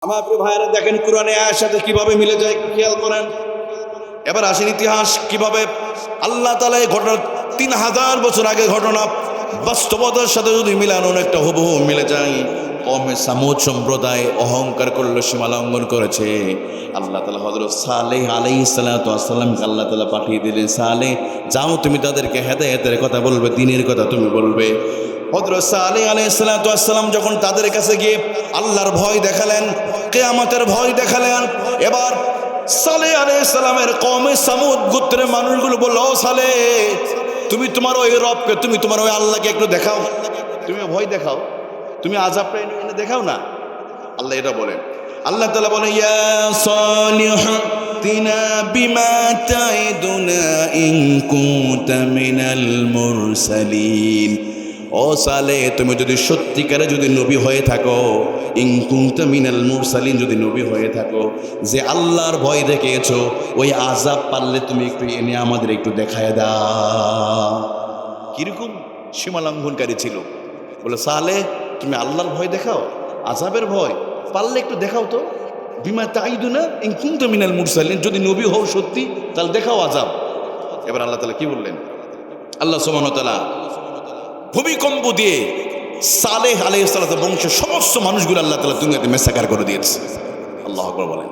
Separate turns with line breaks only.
আমার প্রিয় ভাইয়েরা দেখেন কোরআনে আয়ার সাথে কিভাবে মিলে যায় খেয়াল করেন। এবার আসেন ইতিহাস কিভাবে আল্লাহ তাআলা এই ঘটনা ৩০০০ বছর আগে ঘটনা বাস্তবতার সাথে যদি মিলানো একটা হুবহু মিলে যায়। কওমে সামুদ সম্প্রদায় অহংকার করলো, সীমা লঙ্ঘন করেছে। আল্লাহ তাআলা হযরত সালেহ আলাইহিস সালাতু ওয়াস সালামকে আল্লাহ তাআলা পাঠিয়ে দিলেন, সালেহ যাও তুমি তাদেরকে হেদায়েতের কথা বলবে, দ্বীনের কথা তুমি বলবে। হযরত সালেহ আলাইহিস সালাতু ওয়াস সালাম যখন তাদের কাছে গিয়ে আল্লাহর ভয় দেখালেন, কিয়ামতের ভয় দেখালেন, এবার সালেহ আলাইহিস সালামের কওমে সামুদ গোত্রের মানুষগুলো বলল, ও সালেহ তুমি তোমার ওই রবকে, তুমি তোমার ওই আল্লাহকে একটু দেখাও, তুমি ভয় দেখাও, তুমি আযাবটা এনে দেখাও না। আল্লাহ এটা বলেন, আল্লাহ তাআলা বলেন, ইয়া সালিহ তিনা বিমা তাইদুনা ইন কুনতা মিনাল মুরসালিন। ও সালেহ তুমি যদি সত্যিকারে যদি নবী হয়ে থাকো, ইন কুনতা মিনাল মুরসালিন যদি নবী হয়ে থাকো, যে আল্লাহর ভয় দেখিয়েছো, ওই আযাব পারলে তুমি একটু এনে আমাদের একটু দেখায় দাও। কিরকম সীমা লঙ্ঘনকারী ছিল। বলে সালেহ তুমি আল্লাহর ভয় দেখাও, আযাবের ভয় পারলে একটু দেখাও তো। বিমা তাইদুনা ইন কুনতা মিনাল মুরসালিন, যদি নবী হও সত্যি তাহলে দেখাও আযাব। এবার আল্লাহ তাআলা কি বললেন? আল্লাহ সুবহানাহু ওয়া তাআলা ভূমিকম্প দিয়ে সালেহ আলাইহিস সালামের বংশের সমস্ত মানুষগুলো আল্লাহ তাআলা দুনিয়াতে মেসাকার করে দিয়েছে। আল্লাহু আকবার বলেন।